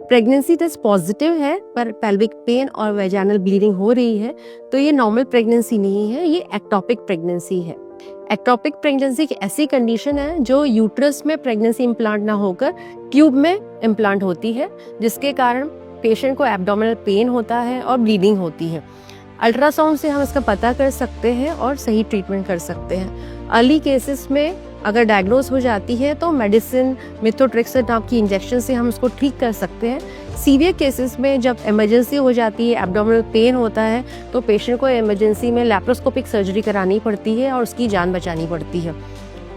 Pregnancy test positive है पर pelvic pain और वेजाइनल ब्लीडिंग हो रही है तो ये नॉर्मल प्रेगनेंसी नहीं है, ये एक्टोपिक प्रेगनेंसी है। एक्टोपिक प्रेगनेंसी एक ऐसी कंडीशन है जो यूट्रस में प्रेगनेंसी इम्प्लांट ना होकर ट्यूब में इम्प्लांट होती है, जिसके कारण पेशेंट को एब्डोमिनल पेन होता है और ब्लीडिंग होती है। अल्ट्रासाउंड से हम इसका पता कर सकते हैं और सही ट्रीटमेंट कर सकते हैं। अर्ली केसेस में अगर डायग्नोज हो जाती है तो मेडिसिन मिथोट्रेक्सेट नाम की इंजेक्शन से हम उसको ठीक कर सकते हैं। सीवियर केसेस में जब इमरजेंसी हो जाती है, एब्डोमिनल पेन होता है, तो पेशेंट को इमरजेंसी में लैप्रोस्कोपिक सर्जरी करानी पड़ती है और उसकी जान बचानी पड़ती है।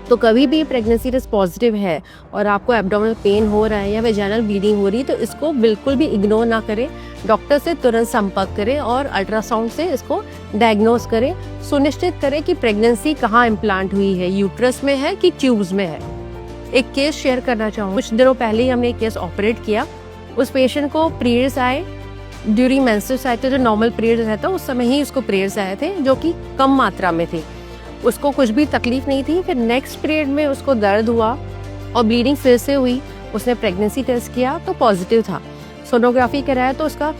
तो कभी भी प्रेगनेंसी टेस्ट पॉजिटिव है और आपको एब्डोमिनल पेन हो रहा है या वेजाइनल ब्लीडिंग हो रही है तो इसको बिल्कुल भी इग्नोर ना करें, डॉक्टर से तुरंत संपर्क करें और अल्ट्रासाउंड से इसको डायग्नोज करें। सुनिश्चित करें कि प्रेगनेंसी कहाँ इम्प्लांट हुई है, यूट्रस में है कि ट्यूब्स में है। एक केस शेयर करना चाहूँ, कुछ दिनों पहले ही हमने एक केस ऑपरेट किया। उस पेशेंट को पीरियड्स आए ड्यूरिंग मेंस्ट्रुअल साइकिल, जो नॉर्मल पीरियड्स रहता है उस समय ही उसको पीरियड्स आए थे जो कि कम मात्रा में थे। उसको कुछ भी तकलीफ नहीं थी। फिर नेक्स्ट पीरियड में उसको दर्द हुआ और ब्लीडिंग फिर से हुई। उसने प्रेगनेंसी टेस्ट किया तो पॉजिटिव था। सोनोग्राफी कराया तो उसका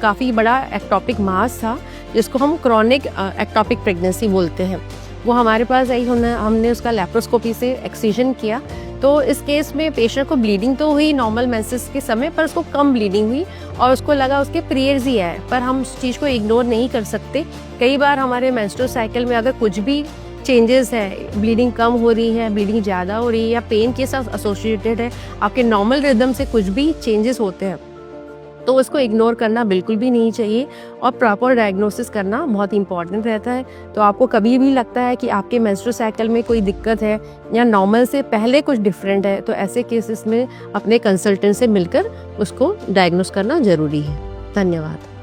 काफ़ी बड़ा एक्टोपिक मास था, जिसको हम क्रॉनिक एक्टोपिक प्रेगनेंसी बोलते हैं। वो हमारे पास आई, हमने उसका लैप्रोस्कोपी से एक्सिजन किया। तो इस केस में पेशेंट को ब्लीडिंग तो हुई नॉर्मल मेंसेस के समय, पर उसको कम ब्लीडिंग हुई और उसको लगा उसके पीरियड्स ही है। पर हम उस चीज़ को इग्नोर नहीं कर सकते। कई बार हमारे मेंस्ट्रुअल साइकिल में अगर कुछ भी चेंजेस है, ब्लीडिंग कम हो रही है, ब्लीडिंग ज़्यादा हो रही है या पेन के साथ एसोसिएटेड है, आपके नॉर्मल रिदम से कुछ भी चेंजेस होते हैं, तो उसको इग्नोर करना बिल्कुल भी नहीं चाहिए और प्रॉपर डायग्नोसिस करना बहुत इंपॉर्टेंट रहता है। तो आपको कभी भी लगता है कि आपके मेंस्ट्रुअल साइकिल में कोई दिक्कत है या नॉर्मल से पहले कुछ डिफरेंट है, तो ऐसे केसेस में अपने कंसल्टेंट से मिलकर उसको डायग्नोस करना ज़रूरी है। धन्यवाद।